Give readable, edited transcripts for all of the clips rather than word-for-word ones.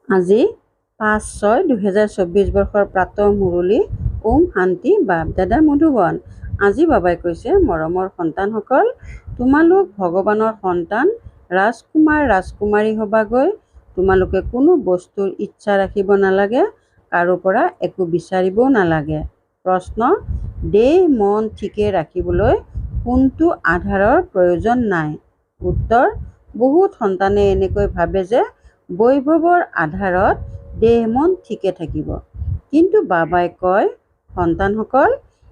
আজি 5/6/2024 বৰ্ষৰ প্ৰাতঃ মুৰলী। ওম শান্তি। বাপ দাদা মধুবন। আজি বাবাই কৈছে, মৰমৰ সন্তানসকল, তোমালোক ভগৱানৰ সন্তান, ৰাজকুমাৰ ৰাজকুমাৰী হবাগৈ। তোমালোকে কোনো বস্তুৰ ইচ্ছা ৰাখিব নালাগে, কাৰো পৰা একো বিচাৰিবও নালাগে। প্ৰশ্ন: দেহ মন ঠিকে ৰাখিবলৈ কোনটো আধাৰৰ প্ৰয়োজন নাই? উত্তৰ: বহুত সন্তানে এনেকৈ ভাবে যে বৈভৱৰ আধাৰত দেহ মন ঠিকে থাকিব। কিন্তু বাবাই কয়, সন্তানসকল,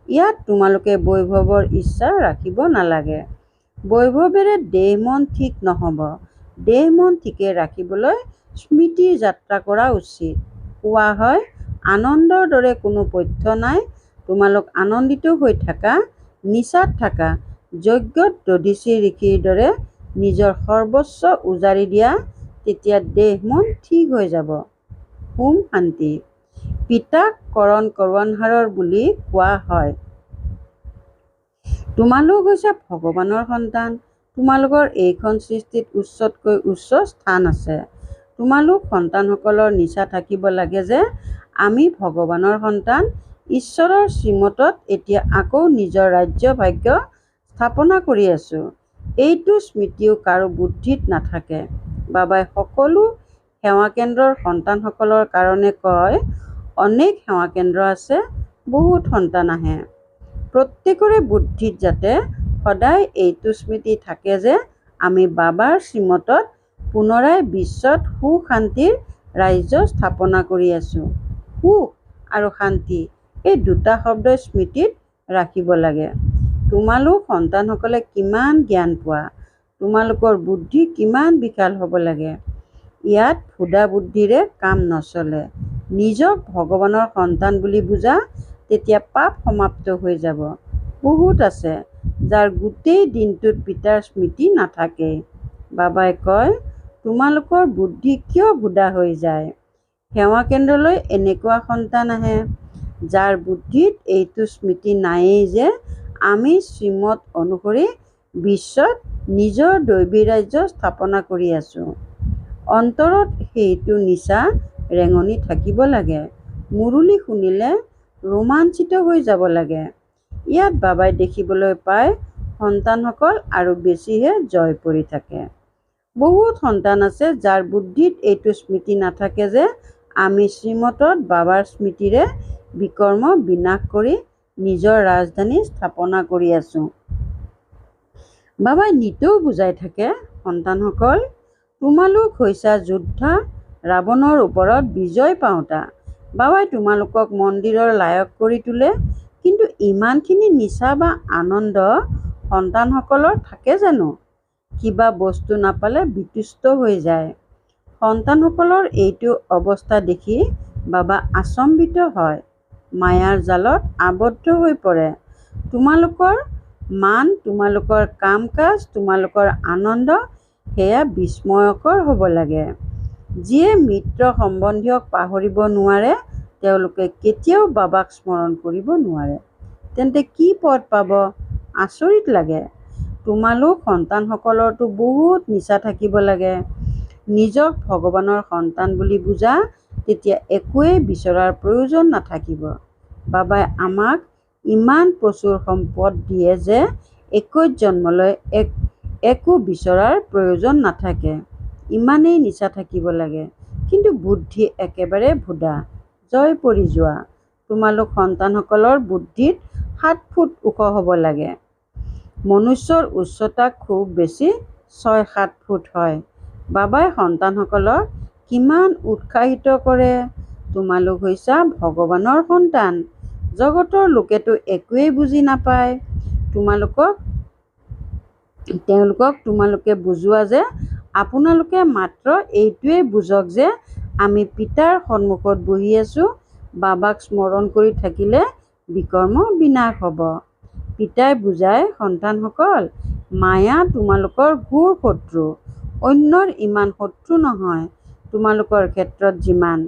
ইয়াত তোমালোকে বৈভৱৰ ইচ্ছা ৰাখিব নালাগে। বৈভৱেৰে দেহ মন ঠিক নহ'ব। দেহ মন ঠিকে ৰাখিবলৈ স্মৃতিৰ যাত্ৰা কৰা উচিত। কোৱা হয়, আনন্দৰ দৰে কোনো পথ্য নাই। তোমালোক আনন্দিত হৈ থাকা, নিচাত থাকা, যজ্ঞত দধিচি ঋষিৰ দৰে নিজৰ সৰ্বস্ব উজাৰি দিয়া, তেতিয়া দেহ মন ঠিক হৈ যাব। ওম শান্তি। পিতাক কৰণ কৰোৱানহাৰৰ বুলি কোৱা হয়। তোমালোক হৈছে ভগৱানৰ সন্তান। তোমালোকৰ এইখন সৃষ্টিত উচ্চতকৈ উচ্চ স্থান আছে। তোমালোক সন্তানসকলৰ নিচা থাকিব লাগে যে আমি ভগৱানৰ সন্তান, ঈশ্বৰৰ শ্ৰীমতত এতিয়া আকৌ নিজৰ ৰাজ্য ভাগ্য স্থাপনা কৰি আছো। এইটো স্মৃতিও কাৰো বুদ্ধিত নাথাকে। বাবাই সকলো সেৱাকেন্দ্ৰৰ সন্তানসকলৰ কাৰণে কয়, অনেক সেৱাকেন্দ্ৰ আছে, বহুত সন্তান আহে। প্ৰত্যেকৰে বুদ্ধিত যাতে সদায় এইটো স্মৃতি থাকে যে আমি বাবাৰ শ্ৰীমতত পুনৰাই বিশ্বত সুখ শান্তিৰ ৰাজ্য স্থাপনা কৰি আছো। সুখ আৰু শান্তি এই দুটা শব্দই স্মৃতিত ৰাখিব লাগে। তোমালোক সন্তানসকলে কিমান জ্ঞান পোৱা, তোমালোকৰ বুদ্ধি কিমান বিশাল হ'ব লাগে। ইয়াত ভোদা বুদ্ধিৰে কাম নচলে। নিজক ভগৱানৰ সন্তান বুলি বুজা, তেতিয়া পাপ সমাপ্ত হৈ যাব। বহুত আছে, যাৰ গোটেই দিনটোত পিতাৰ স্মৃতি নাথাকেই। বাবাই কয়, তোমালোকৰ বুদ্ধি কিয় ভোদা হৈ যায়? সেৱা কেন্দ্ৰলৈ এনেকুৱা সন্তান আহে, যাৰ বুদ্ধিত এইটো স্মৃতি নায়েই যে আমি শ্ৰীমত অনুসৰি বিশ্বত নিজৰ দৈবী ৰাজ্য স্থাপনা কৰি আছো। অন্তৰত সেইটো নিচা ৰেঙনি থাকিব লাগে। মুৰলী শুনিলে ৰোমাঞ্চিত হৈ যাব লাগে। ইয়াত বাবাই দেখিবলৈ পায়, সন্তানসকল আৰু বেছিহে জয় পৰি থাকে। বহুত সন্তান আছে, যাৰ বুদ্ধিত এইটো স্মৃতি নাথাকে যে আমি শ্ৰীমতত বাবাৰ স্মৃতিৰে বিকৰ্ম বিনাশ কৰি নিজৰ ৰাজধানী স্থাপনা কৰি আছো। বাবাই নিতৌ বুজাই থাকে, সন্তানসকল, তোমালোক হৈছা যোদ্ধা, ৰাৱণৰ ওপৰত বিজয় পাওঁতা। বাবাই তোমালোকক মন্দিৰৰ লায়ক কৰি তোলে। কিন্তু ইমানখিনি নিচা বা আনন্দ সন্তানসকলৰ থাকে জানো? কিবা বস্তু নাপালে বিতুষ্ট হৈ যায়। সন্তানসকলৰ এইটো অৱস্থা দেখি বাবা আচম্বিত হয়, মায়াৰ জালত আবদ্ধ হৈ পৰে। তোমালোকৰ মান, তোমালোকৰ কাম কাজ, তোমালোকৰ আনন্দ সেয়া বিস্ময়কৰ হ'ব লাগে। যিয়ে মিত্ৰ সম্বন্ধীয়ক পাহৰিব নোৱাৰে, তেওঁলোকে কেতিয়াও বাবাক স্মৰণ কৰিব নোৱাৰে। তেন্তে কি পদ পাব? আচৰিত লাগে। তোমালোক সন্তানসকলৰতো বহুত নিচা থাকিব লাগে। নিজক ভগৱানৰ সন্তান বুলি বুজা, তেতিয়া একোৱেই বিচৰাৰ প্ৰয়োজন নাথাকিব। বাবাই আমাক ইমান প্ৰচুৰ সম্পদ দিয়ে যে 21 জন্মলৈ একো বিচৰাৰ প্ৰয়োজন নাথাকে। ইমানেই নিচা থাকিব লাগে। কিন্তু বুদ্ধি একেবাৰে ভোদা, জয় পৰি যোৱা। তোমালোক সন্তানসকলৰ বুদ্ধিত 7 ফুট ওখ হ'ব লাগে। মনুষ্যৰ উচ্চতা খুব বেছি 6-7 ফুট হয়। বাবাই সন্তানসকলক কিমান উৎসাহিত কৰে, তোমালোক হৈছা ভগৱানৰ সন্তান। জগতৰ লোকেতো একোৱেই বুজি নাপায়। তেওঁলোকক তোমালোকে বুজোৱা যে আপোনালোকে মাত্ৰ এইটোৱেই বুজক যে আমি পিতাৰ সন্মুখত বহি আছো। বাবাক স্মৰণ কৰি থাকিলে বিকৰ্ম বিনাশ হ'ব। পিতাই বুজায়, সন্তানসকল, মায়া তোমালোকৰ ঘোৰ শত্ৰু। অন্যৰ ইমান শত্ৰু নহয়, তোমালোকৰ ক্ষেত্ৰত যিমান।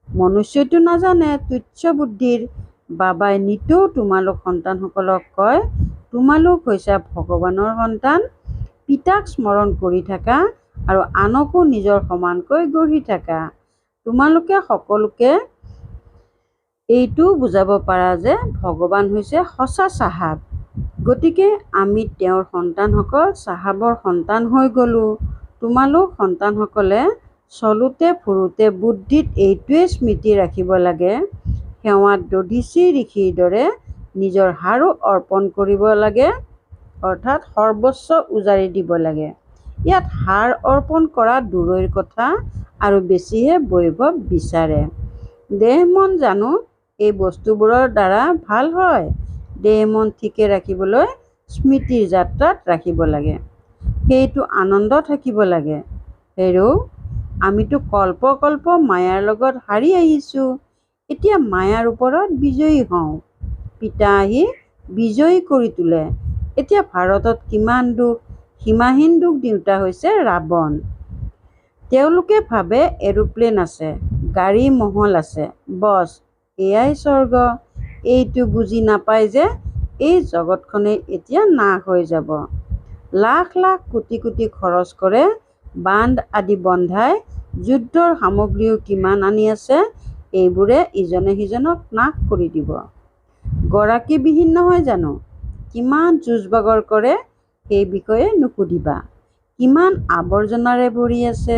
মনুষ্যইতো নাজানে তুচ্ছ বুদ্ধিৰ। বাবাই নিতৌ তোমালোক সন্তানসকলক কয়, তোমালোক হৈছা ভগৱানৰ সন্তান। পিতাক স্মৰণ কৰি থাকা আৰু আনকো নিজৰ সমানকৈ গঢ়ি থাকা। তোমালোকে সকলোকে এইটোও বুজাব পাৰা যে ভগৱান হৈছে সঁচা চাহাব। গতিকে আমি তেওঁৰ সন্তানসকল চাহাবৰ সন্তান হৈ গ'লোঁ। তোমালোক সন্তানসকলে চলোতে ফুৰোতে বুদ্ধিত এইটোৱে স্মৃতি ৰাখিব লাগে, সেৱাত দধিচি ঋষিৰ দৰে নিজৰ হাৰো অৰ্পণ কৰিব লাগে, অৰ্থাৎ সৰ্বস্ব উজাৰি দিব লাগে। ইয়াত হাৰ অৰ্পণ কৰা দূৰৈৰ কথা আৰু বেছিহে বৈভৱ বিচাৰে। দেহ মন জানো এই বস্তুবোৰৰ দ্বাৰা ভাল হয়। দেহ মন ঠিকে ৰাখিবলৈ স্মৃতিৰ যাত্ৰাত ৰাখিব লাগে, সেইটো আনন্দ থাকিব লাগে। হেৰৌ, আমিতো কল্প কল্প মায়াৰ লগত হাৰি আহিছোঁ, এতিয়া মায়াৰ ওপৰত বিজয়ী হওঁ। পিতা আহি বিজয়ী কৰি তোলে। এতিয়া ভাৰতত কিমান দুখ, সীমাহীন দুখ দিওঁতা হৈছে ৰাৱণ। তেওঁলোকে ভাবে এৰোপ্লেন আছে, গাড়ী মহল আছে, বছ এয়াই স্বৰ্গ। এইটো বুজি নাপায় যে এই জগতখনেই এতিয়া নাশ হৈ যাব। লাখ লাখ কোটি কোটি খৰচ কৰে বান্ধ আদি বন্ধাই, যুদ্ধৰ সামগ্ৰীও কিমান আনি আছে, এইবোৰে ইজনে সিজনক নাশ কৰি দিব। গৰাকীবিহীন নহয় জানো? কিমান যুঁজ বাগৰ কৰে সেই বিষয়ে নুসুধিবা। কিমান আৱৰ্জনাৰে ভৰি আছে,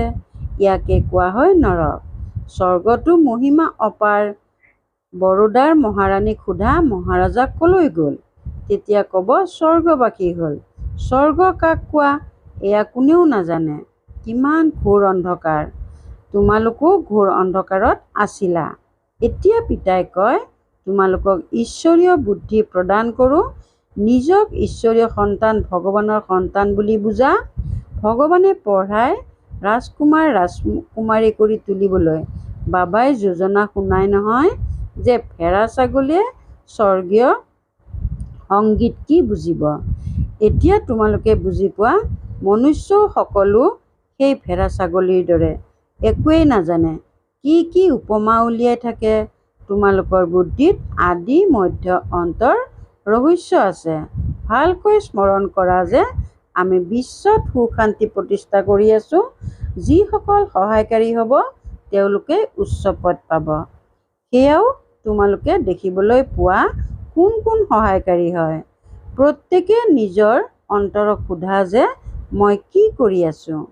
ইয়াকে কোৱা হয় নৰক। স্বৰ্গতো মহিমা অপাৰ। বৰোদাৰ মহাৰাণীক সোধা মহাৰাজা কলৈ গ'ল, তেতিয়া ক'ব স্বৰ্গবাসী হ'ল। স্বৰ্গ কাক কোৱা এয়া কোনেও নাজানে। কিমান ঘোৰ অন্ধকাৰ, তোমালোকো ঘোৰ অন্ধকাৰত আছিলা। এতিয়া পিতাই কয় তোমালোকক ঈশ্বৰীয় বুদ্ধি প্ৰদান কৰোঁ, নিজক ঈশ্বৰীয় সন্তান ভগৱানৰ সন্তান বুলি বুজা। ভগৱানে পঢ়াই ৰাজকুমাৰ ৰাজকুমাৰী কৰি তুলিবলৈ বাবাই যোজনা শুনাই নহয় যে ভেড়া ছাগলীয়ে স্বৰ্গীয় সংগীত কি বুজিব। এতিয়া তোমালোকে বুজি পোৱা, মনুষ্যও সকলো সেই ভেড়া ছাগলীৰ দৰে একোৱেই নাজানে। কি কি উপমা উলিয়াই থাকে। তোমালোকৰ বুদ্ধিত আদি মধ্য অন্তৰ ৰহস্য আছে। ভালকৈ স্মৰণ কৰা যে আমি বিশ্বত সুখ শান্তি প্ৰতিষ্ঠা কৰি আছোঁ। যিসকল সহায়কাৰী হ'ব তেওঁলোকে উচ্চ পদ পাব। সেয়াও তোমালোকে দেখিবলৈ পোৱা কোন কোন সহায়কাৰী হয়। প্ৰত্যেকে নিজৰ অন্তৰক সোধা যে মই কি কৰি আছোঁ।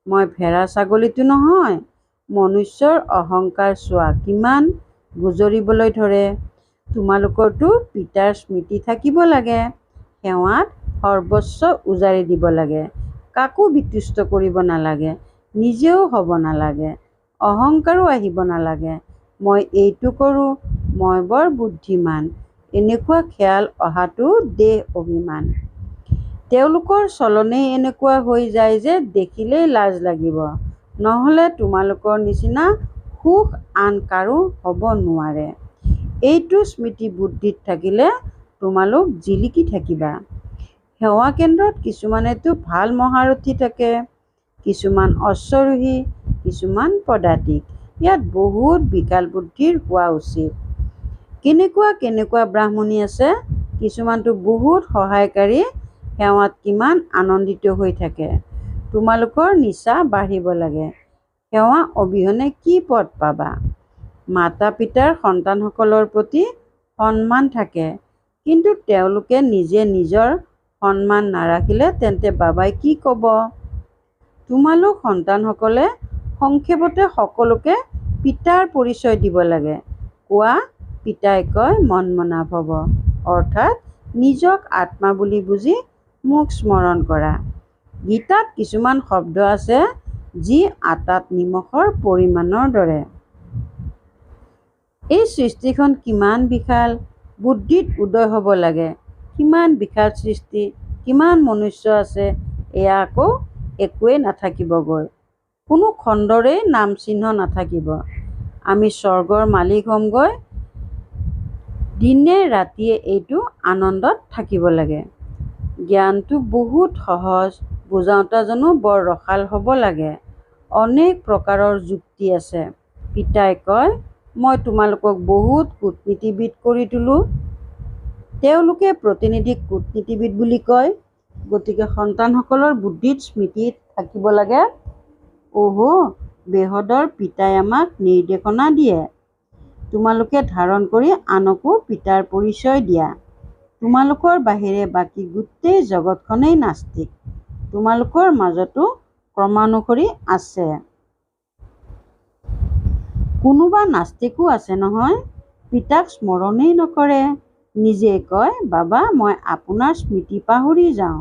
মই ভেড়া ছাগলীটো নহয়। মনুষ্যৰ অহংকাৰ চোৱা কিমান গুজৰিবলৈ ধৰে। তোমালোকৰতো পিতাৰ স্মৃতি থাকিব লাগে, সেৱাত সৰ্বস্ব উজাৰি দিব লাগে, কাকো বিতুষ্ট কৰিব নালাগে, নিজেও হ'ব নালাগে, অহংকাৰো আহিব নালাগে। মই এইটো কৰোঁ, মই বৰ বুদ্ধিমান, এনেকুৱা খেয়াল অহাটো দেহ অভিমান। তেওঁলোকৰ চলনেই এনেকুৱা হৈ যায় যে দেখিলেই লাজ লাগিব, নহ'লে তোমালোকৰ নিচিনা সুখ আন কাৰো হ'ব নোৱাৰে। এইটো স্মৃতি বুদ্ধিত থাকিলে তোমালোক জিলিকি থাকিবা। সেৱা কেন্দ্ৰত কিছুমানেতো ভাল মহাৰথী থাকে, কিছুমান অশ্বৰোহী, কিছুমান পদাতিক। ইয়াত বহুত বিকাল বুদ্ধিৰ হোৱা উচিত। কেনেকুৱা কেনেকুৱা ব্ৰাহ্মণী আছে, কিছুমানতো বহুত সহায়কাৰী, সেৱাত কিমান আনন্দিত হৈ থাকে। তোমালোকৰ নিচা বাঢ়িব লাগে। সেৱা অবিহনে কি পদ পাবা। মাতা পিতাৰ সন্তানসকলৰ প্ৰতি সন্মান থাকে, কিন্তু তেওঁলোকে নিজে নিজৰ সন্মান নাৰাখিলে তেন্তে বাবাই কি ক'ব। তোমালোক সন্তানসকলে সংক্ষেপতে সকলোকে পিতাৰ পৰিচয় দিব লাগে। কোৱা, পিতাই কয় মন্মনা ভৱ, অৰ্থাৎ নিজক আত্মা বুলি বুজি মোক স্মৰণ কৰা। গীতাত কিছুমান শব্দ আছে যি আটাত নিমখৰ পৰিমাণৰ দৰে। এই সৃষ্টিখন কিমান বিশাল, বুদ্ধিত উদয় হ'ব লাগে। কিমান বিশাল সৃষ্টি, কিমান মনুষ্য আছে, এয়া আকৌ একোৱেই নাথাকিবগৈ। কোনো খণ্ডৰেই নাম চিহ্ন নাথাকিব। আমি স্বৰ্গৰ মালিক হ'মগৈ। দিনে ৰাতিয়ে এইটো আনন্দত থাকিব লাগে। জ্ঞানটো বহুত সহজ, বুজাওঁতাজনো বৰ ৰসাল হ'ব লাগে। অনেক প্ৰকাৰৰ যুক্তি আছে। পিতাই কয় মই তোমালোকক বহুত কূটনীতিবিদ কৰি তোলোঁ। তেওঁলোকে প্ৰতিনিধিক কূটনীতিবিদ বুলি কয়। গতিকে সন্তানসকলৰ বুদ্ধিত স্মৃতিত থাকিব লাগে। অহ' বেহদৰ পিতাই আমাক নিৰ্দেশনা দিয়ে। তোমালোকে ধাৰণ কৰি আনকো পিতাৰ পৰিচয় দিয়া। তোমালোকৰ বাহিৰে বাকী গোটেই জগতখনেই নাস্তিক। তোমালোকৰ মাজতো ক্ৰমানুসৰি আছে। কোনোবা নাস্তিকো আছে নহয়, পিতাক স্মৰণেই নকৰে। নিজে কয়, বাবা মই আপোনাৰ স্মৃতি পাহৰি যাওঁ।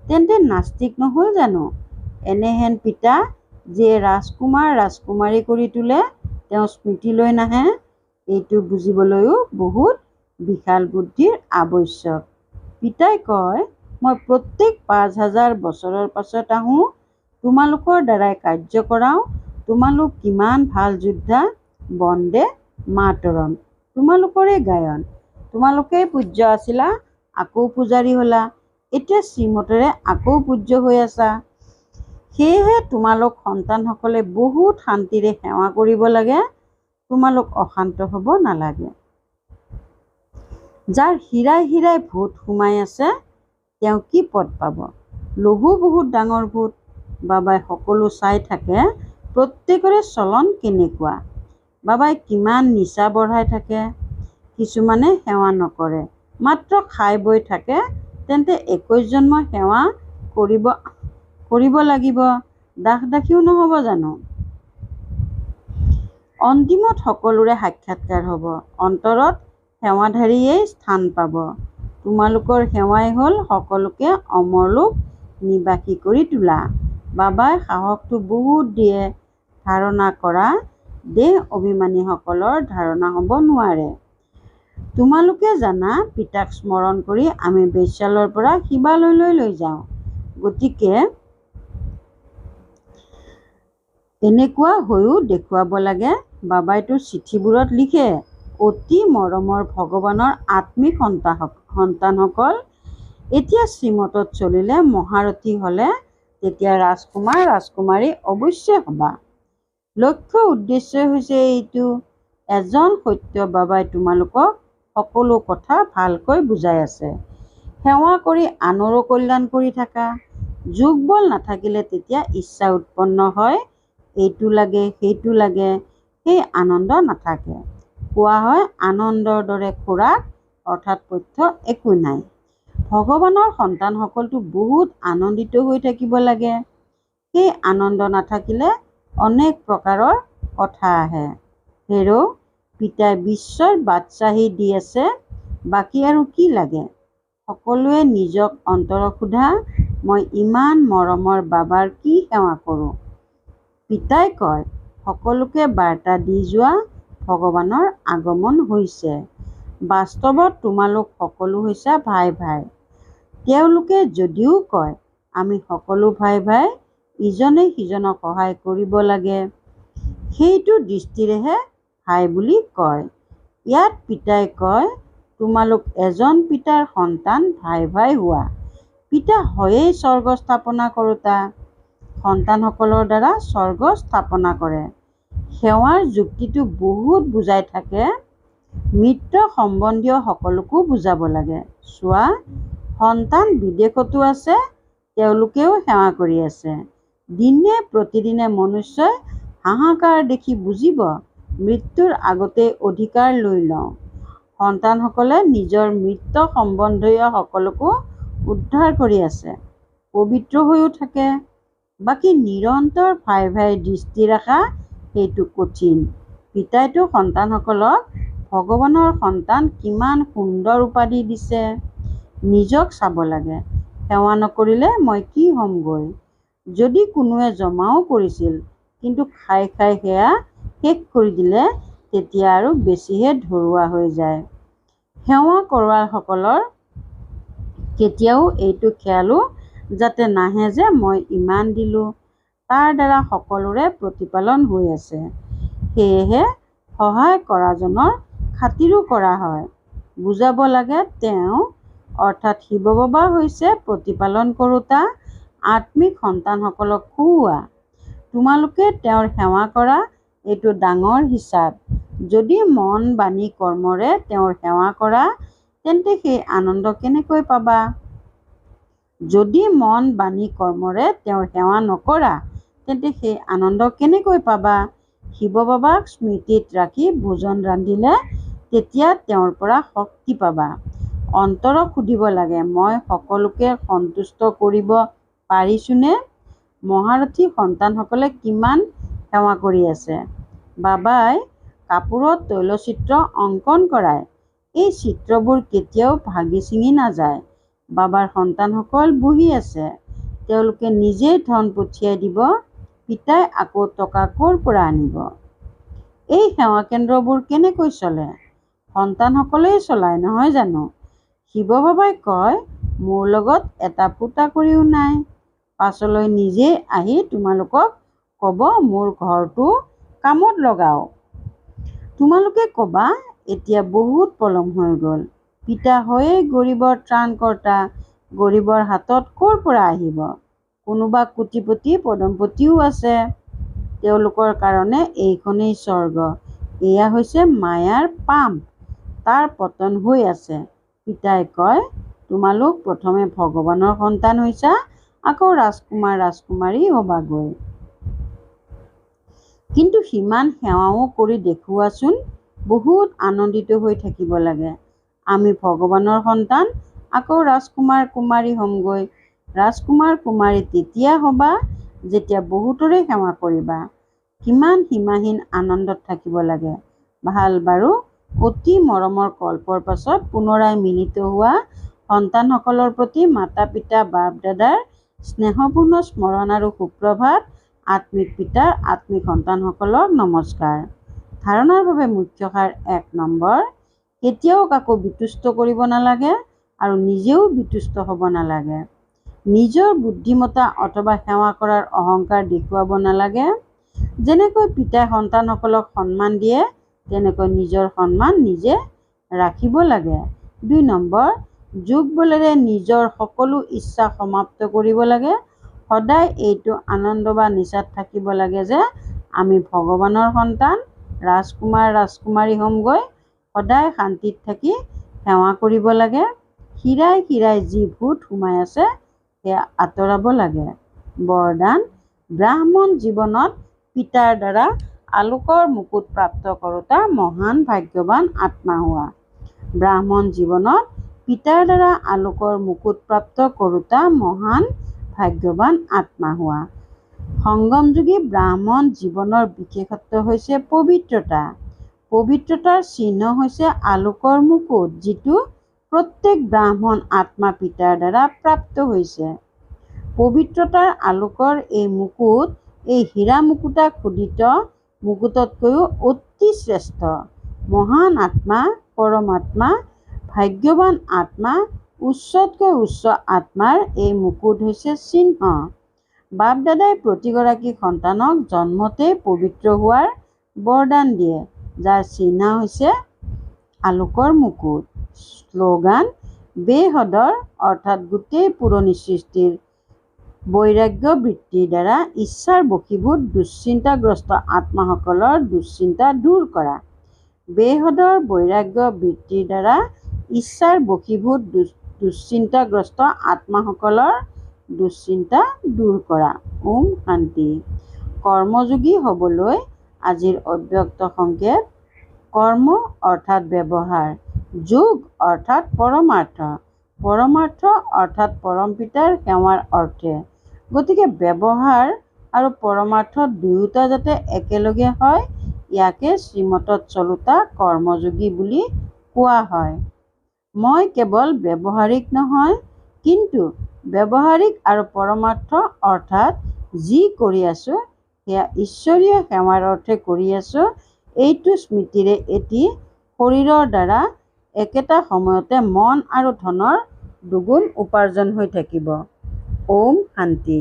তেন্তে নাস্তিক নহ'ল জানো? এনেহেন পিতা যিয়ে ৰাজকুমাৰ ৰাজকুমাৰী কৰি তোলে, তেওঁ স্মৃতিলৈ নাহে। এইটো বুজিবলৈও বহুত বিশাল বুদ্ধিৰ আৱশ্যক। পিতাই কয়, মই প্ৰত্যেক ৫,০০০ বছৰৰ পাছত আহোঁ, তোমালোকৰ দ্বাৰাই কাৰ্য কৰাওঁ। তোমালোক কিমান ভাল যোদ্ধা। বন্দে মাতৰম তোমালোকৰে গায়ন। তোমালোকেই পূজ্য আছিলা, আকৌ পূজাৰী হ'লা। এতিয়া শ্ৰীমতেৰে আকৌ পূজ্য হৈ আছা। সেয়েহে তোমালোক সন্তানসকলে বহুত শান্তিৰে সেৱা কৰিব লাগে। তোমালোক অশান্ত হ'ব নালাগে। যাৰ হীৰাই হীৰাই ভূত সোমাই আছে, তেওঁ কি পদ পাব? লঘু বহুত ডাঙৰ ভূত। বাবাই সকলো চাই থাকে, প্ৰত্যেকৰে চলন কেনেকুৱা। বাবাই কিমান নিচা বঢ়াই থাকে। কিছুমানে সেৱা নকৰে, মাত্ৰ খাই বৈ থাকে। তেন্তে ২১ জন্ম সেৱা কৰিব লাগিব। দাস দাসীও নহ'ব জানো? অন্তিমত সকলোৰে সাক্ষাৎকাৰ হ'ব। অন্তৰত সেৱাধাৰীয়েই স্থান পাব। তোমালোকৰ সেৱাই হ'ল সকলোকে অমৰলোক নিবাসী কৰি তোলা। বাবাই সাহসটো বহুত দিয়ে। ধাৰণা কৰা দেহ অভিমানীসকলৰ ধাৰণা হ'ব নোৱাৰে। তোমালোকে জানা, পিতাক স্মৰণ কৰি আমি বেশ্যালয়ৰ পৰা শিৱালয়লৈ লৈ যাওঁ। গতিকে এনেকুৱা হৈও দেখুৱাব লাগে। বাবাইতো চিঠিবোৰত লিখে, অতি মৰমৰ ভগৱানৰ আত্মিক সন্তানসকল, এতিয়া শ্ৰীমতত চলিলে মহাৰথী হ'লে তেতিয়া ৰাজকুমাৰ ৰাজকুমাৰী অৱশ্যে হ'বা। লক্ষ্য উদ্দেশ্যই হৈছে এইটো। এজন সত্য বাবাই তোমালোকক সকলো কথা ভালকৈ বুজাই আছে। সেৱা কৰি আনৰো কল্যাণ কৰি থাকা। যোগবল নাথাকিলে তেতিয়া ইচ্ছা উৎপন্ন হয়, এইটো লাগে সেইটো লাগে, সেই আনন্দ নাথাকে। কোৱা হয় আনন্দৰ দৰে খোৰাক, অৰ্থাৎ পথ্য একো নাই। ভগৱানৰ সন্তানসকলতো বহুত আনন্দিত হৈ থাকিব লাগে। সেই আনন্দ নাথাকিলে অনেক প্ৰকাৰৰ কথা আহে। হেৰৌ, পিতাই বিশ্বত বাদশ্বাহী দি আছে, বাকী আৰু কি লাগে? সকলোৱে নিজক অন্তৰত সোধা, মই ইমান মৰমৰ বাবাৰ কি সেৱা কৰোঁ? পিতাই কয়, সকলোকে বাৰ্তা দি যোৱা, ভগৱানৰ আগমন হৈছে। বাস্তৱত তোমালোক সকলো হৈছা ভাই ভাই। তেওঁলোকে যদিও কয় আমি সকলো ভাই ভাই, ইজনে সিজনক সহায় কৰিব লাগে, সেইটো দৃষ্টিৰেহে ভাই বুলি কয়। ইয়াত পিতাই কয়, তোমালোক এজন পিতাৰ সন্তান ভাই ভাই হোৱা। পিতা হয়েই স্বৰ্গ স্থাপনা কৰোঁতা। সন্তানসকলৰ দ্বাৰা স্বৰ্গ স্থাপনা কৰে। সেৱাৰ যুক্তিটো বহুত বুজাই থাকে। মিত্ৰ সম্বন্ধীয় সকলোকো বুজাব লাগে। চোৱা, সন্তান বিদেশতো আছে, তেওঁলোকেও সেৱা কৰি আছে। দিনে প্ৰতিদিনে মনুষ্যই হাহাকাৰ দেখি বুজিব, মৃত্যুৰ আগতেই অধিকাৰ লৈ লওঁ। সন্তানসকলে নিজৰ মৃত সম্বন্ধীয় সকলোকো উদ্ধাৰ কৰি আছে, পবিত্ৰ হৈও থাকে। বাকী নিৰন্তৰ ভাই ভাই দৃষ্টি ৰখা, সেইটো কঠিন। পিতাইতো সন্তানসকলক ভগৱানৰ সন্তান কিমান সুন্দৰ উপাধি দিছে। নিজক চাব লাগে। সেৱা নকৰিলে মই কি হ'মগৈ? যদি কোনোৱে জমাও কৰিছিল, কিন্তু খাই খাই সেয়া শেষ কৰি দিলে, তেতিয়া আৰু বেছিহে ধৰুৱা হৈ যায়। সেৱা কৰোৱাসকলৰ কেতিয়াও এইটো খেয়ালো যাতে নাহে যে মই ইমান দিলোঁ, তাৰ দ্বাৰা সকলোৰে প্ৰতিপালন হৈ আছে। সেয়েহে সহায় কৰাজনৰ খাতিৰো কৰা হয়। বুজাব লাগে, তেওঁ অৰ্থাৎ শিৱ বাবা হৈছে প্ৰতিপালন কৰোঁতা। আত্মিক সন্তানসকলক খুওৱা। তোমালোকে তেওঁৰ সেৱা কৰা, এইটো ডাঙৰ হিচাপ। যদি মন বাণী কৰ্মৰে তেওঁৰ সেৱা কৰা, তেন্তে সেই আনন্দ কেনেকৈ পাবা? যদি মন বাণী কৰ্মৰে তেওঁৰ সেৱা নকৰা, তেন্তে সেই আনন্দ কেনেকৈ পাবা? শিৱ বাবাক স্মৃতিত ৰাখি ভোজন ৰান্ধিলে তেতিয়া তেওঁৰ পৰা শক্তি পাবা। অন্তৰক সুধিব লাগে, মই সকলোকে সন্তুষ্ট কৰিব পাৰিছোনে? মহাৰথী সন্তানসকলে কিমান সেৱা কৰি আছে। বাবাই কাপোৰত তৈলচিত্ৰ অংকন কৰায়। এই চিত্ৰবোৰ কেতিয়াও ভাঙি ছিঙি নাযায়। বাবাৰ সন্তানসকল বহি আছে। তেওঁলোকে নিজেই ধন পঠিয়াই দিব। পিতাই আকৌ টকা ক'ৰ পৰা আনিব? এই সেৱা কেন্দ্ৰবোৰ কেনেকৈ চলে? সন্তানসকলেই চলায় নহয় জানো? শিৱ বাবাই কয়, মোৰ লগত এটা ফুটা কৰিও নাই। পাছলৈ নিজেই আহি তোমালোকক ক'ব মোৰ ঘৰটো কামত লগাওক। তোমালোকে ক'বা এতিয়া বহুত পলম হৈ গ'ল। পিতা হয়েই গৰীবৰ ত্ৰাণকৰ্তা। গৰীবৰ হাতত ক'ৰ পৰা আহিব? কোনোবা কোটিপতি পদমপতিও আছে। তেওঁলোকৰ কাৰণে এইখনেই স্বৰ্গ। এয়া হৈছে মায়াৰ পাম্প। তাৰ পতন হৈ আছে। পিতাই কয়, তোমালোক প্ৰথমে ভগৱানৰ সন্তান হৈছা, আকৌ ৰাজকুমাৰ ৰাজকুমাৰী হবাগৈ। কিন্তু সিমান সেৱাও কৰি দেখুওৱাচোন। বহুত আনন্দিত হৈ থাকিব লাগে। আমি ভগৱানৰ সন্তান, আকৌ ৰাজকুমাৰ কুমাৰী হ'মগৈ। ৰাজকুমাৰ কুমাৰী তেতিয়া হবা যেতিয়া বহুতৰে সেৱা কৰিবা। কিমান সীমাহীন আনন্দত থাকিব লাগে। ভাল বাৰু, অতি মৰমৰ কল্পৰ পাছত পুনৰাই মিলিত হোৱা সন্তানসকলৰ প্ৰতি মাতা পিতা বাপ দাদাৰ স্নেহপূৰ্ণ স্মৰণ আৰু সুপ্ৰভাত। আত্মিক পিতাৰ আত্মিক সন্তানসকলক নমস্কাৰ। ধাৰণাৰ বাবে মুখ্য সাৰ ১ নম্বৰ, কেতিয়াও কাকো বিতুষ্ট কৰিব নালাগে আৰু নিজেও বিতুষ্ট হ'ব নালাগে। নিজৰ বুদ্ধিমত্তা অথবা সেৱা কৰাৰ অহংকাৰ দেখুৱাব নালাগে। যেনেকৈ পিতাই সন্তানসকলক সন্মান দিয়ে, তেনেকৈ নিজৰ সন্মান নিজে ৰাখিব লাগে। ২ নম্বৰ, যোগ বলেৰে নিজৰ সকলো ইচ্ছা সমাপ্ত কৰিব লাগে। সদায় এইটো আনন্দ বা নিচাত থাকিব লাগে যে আমি ভগৱানৰ সন্তান, ৰাজকুমাৰ ৰাজকুমাৰী হ'মগৈ। সদায় শান্তিত থাকি সেৱা কৰিব লাগে। শিৰাই শিৰাই যি ভূত সোমাই আছে সেয়া আঁতৰাব লাগে। বৰদান, ব্ৰাহ্মণ জীৱনত পিতাৰ দ্বাৰা আলোকৰ মুকুট প্ৰাপ্ত কৰোঁতা মহান ভাগ্যৱান আত্মা হোৱা। ব্ৰাহ্মণ জীৱনত পিতাৰ দ্বাৰা আলোকৰ মুকুট প্ৰাপ্ত কৰোঁতা মহান ভাগ্যৱান আত্মা হোৱা। সংগমযোগী ব্ৰাহ্মণ জীৱনৰ বিশেষত্ব হৈছে পবিত্ৰতা। পবিত্ৰতাৰ চিহ্ন হৈছে আলোকৰ মুকুট, যিটো প্ৰত্যেক ব্ৰাহ্মণ আত্মা পিতাৰ দ্বাৰা প্ৰাপ্ত হৈছে। পবিত্ৰতাৰ আলোকৰ এই মুকুট এই হীৰা মুকুতা খোদিত মুকুটতকৈও অতি শ্ৰেষ্ঠ। মহান আত্মা, পৰমাত্মা, ভাগ্যৱান আত্মা, উচ্চতকৈ উচ্চ আত্মাৰ এই মুকুট হৈছে চিহ্ন। বাপ দাদাই প্ৰতিগৰাকী সন্তানক জন্মতেই পবিত্ৰ হোৱাৰ বৰদান দিয়ে, যাৰ চিহ্ন হৈছে আলোকৰ মুকুট। শ্লোগান, বেহদৰ অৰ্থাৎ গোটেই পুৰণি সৃষ্টিৰ বৈৰাগ্য বৃত্তিৰ দ্বাৰা ইচ্ছাৰ বশীভূত দুশ্চিন্তাগ্ৰস্ত আত্মাসকলৰ দুশ্চিন্তা দূৰ কৰা। বেহদৰ বৈৰাগ্য বৃত্তিৰ দ্বাৰা ইচ্ছাৰ বশীভূত দুশ্চিন্তাগ্ৰস্ত আত্মাসকলৰ দুশ্চিন্তা দূৰ কৰা। ওম শান্তি। কৰ্মযোগী হ'বলৈ আজিৰ অব্যক্ত সংকেত। কৰ্ম অৰ্থাৎ ব্যৱহাৰ, যোগ অৰ্থাৎ পৰমাৰ্থ, পৰমাৰ্থ অৰ্থাৎ পৰম পিতাৰ সেৱাৰ অৰ্থে। গতিকে ব্যৱহাৰ আৰু পৰমাৰ্থ দুয়োটা যাতে একেলগে হয়, ইয়াকে শ্ৰীমতত চলোতা কৰ্মযোগী বুলি কোৱা হয়। মই কেৱল ব্যৱহাৰিক নহয়, কিন্তু ব্যৱহাৰিক আৰু পৰমাৰ্থ অৰ্থাৎ যি কৰি আছো সেয়া ঈশ্বৰীয় সেৱাৰ অৰ্থে কৰি আছো। এইটো স্মৃতিৰে এটি শৰীৰৰ দ্বাৰা একেটা সময়তে মন আৰু ধনৰ দুগুণ উপাৰ্জন হৈ থাকিব। ওম শান্তি।